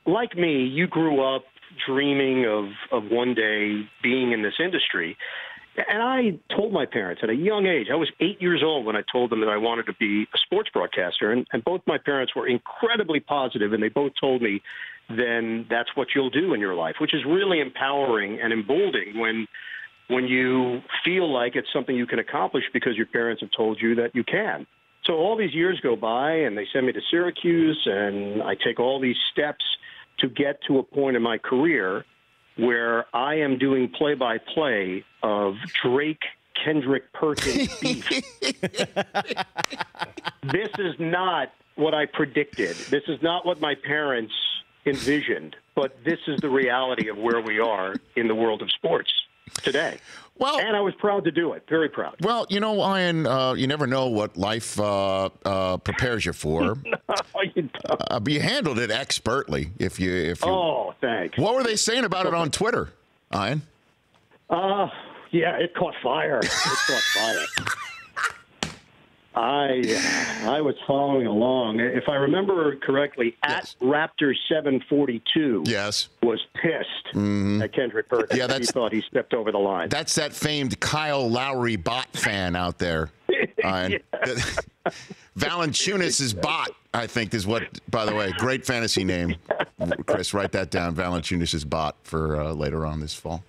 like me, you grew up dreaming of one day being in this industry. And I told my parents at a young age, I was 8 years old when I told them that I wanted to be a sports broadcaster. And both my parents were incredibly positive, and they both told me, then that's what you'll do in your life, which is really empowering and emboldening when you feel like it's something you can accomplish because your parents have told you that you can. So all these years go by, and they send me to Syracuse, and I take all these steps to get to a point in my career where I am doing play-by-play of Kendrick Perkins beef. This is not what I predicted. This is not what my parents envisioned, but this is the reality of where we are in the world of sports today. Well, and I was proud to do it. Very proud. Well, you know, Ian, you never know what life prepares you for. No, you don't. But you handled it expertly. If you. Oh, thanks. What were they saying about it on Twitter, Ian? Yeah, it caught fire. It caught fire. I was following along. If I remember correctly, yes. at Raptor 742 yes. was pissed at Kendrick Perkins. Yeah, he thought he stepped over the line. That's that famed Kyle Lowry bot fan out there. Valanciunas' bot, I think, is what, by the way, great fantasy name. Chris, write that down, Valanciunas' bot for later on this fall.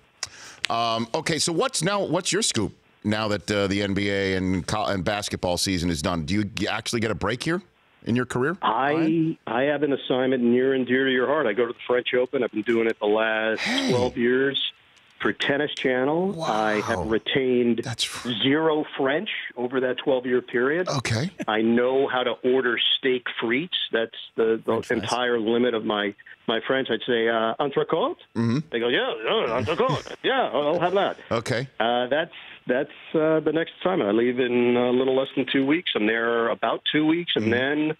Okay, so what's your scoop? Now that the NBA and basketball season is done, do you actually get a break here in your career? I have an assignment near and dear to your heart. I go to the French Open. I've been doing it the last 12 years for Tennis Channel. Wow. I have retained zero French over that 12-year period. Okay. I know how to order steak frites. That's the entire limit of my French. I'd say, entrecôte? Mm-hmm. They go, yeah, entrecôte. Yeah, I'll have that. Okay. That's the next assignment. I leave in a little less than 2 weeks. I'm there about 2 weeks, and then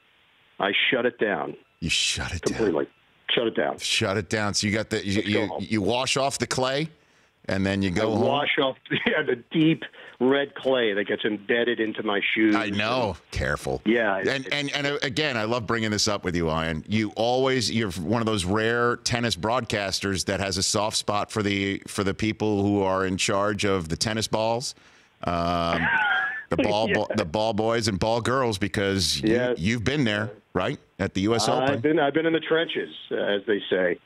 I shut it down. You shut it completely. Down. Shut it down. Shut it down. So you got you wash off the clay, and then you go home. Wash off the deep red clay that gets embedded into my shoes. I know. Careful. Yeah. And again, I love bringing this up with you, Ian. You're one of those rare tennis broadcasters that has a soft spot for the people who are in charge of the tennis balls, the ball boys and ball girls, because you've been there, right, at the U.S. Open. I've been in the trenches, as they say.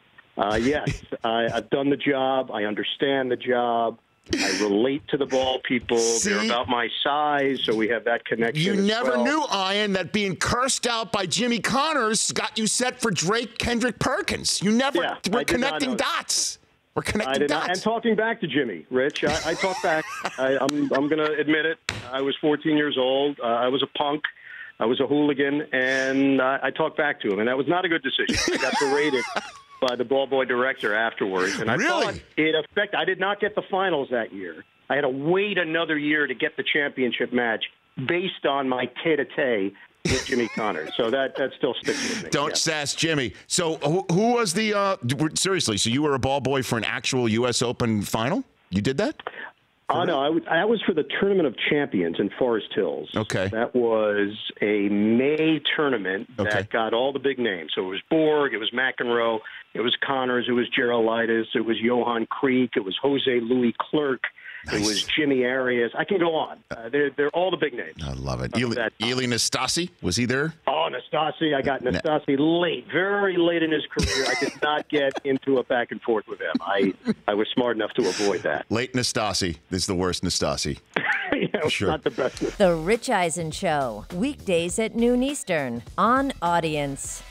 Yes, I've done the job. I understand the job. I relate to the ball people. See? They're about my size, so we have that connection. You never well. knew, Ian, that being cursed out by Jimmy Connors got you set for Kendrick Perkins. You never. Yeah, we're connecting dots. We're connecting dots. And talking back to Jimmy, Rich, I talk back. I'm going to admit it. I was 14 years old. I was a punk. I was a hooligan, and I talked back to him, and that was not a good decision. I got berated by the ball boy director afterwards, and I thought it affected. I did not get the finals that year. I had to wait another year to get the championship match based on my tete-a-tete with Jimmy Connors. So that still sticks with me. Don't sass Jimmy. So who was the seriously? So you were a ball boy for an actual U.S. Open final? You did that? Oh, no, I was for the Tournament of Champions in Forest Hills. Okay. That was a May tournament that got all the big names. So it was Borg, it was McEnroe, it was Connors, it was Gerolaitis, it was Johan Kriek, it was Jose Louis Clerc, it was Jimmy Arias. I can go on. They're all the big names. I love it. Eli Nastase, was he there? Oh, Nastase. I got Nastase late, very late in his career. I did not get into a back and forth with him. I was smart enough to avoid that. Late Nastase is the worst Nastase. Sure. Not the best. The Rich Eisen Show, weekdays at noon Eastern on Audience.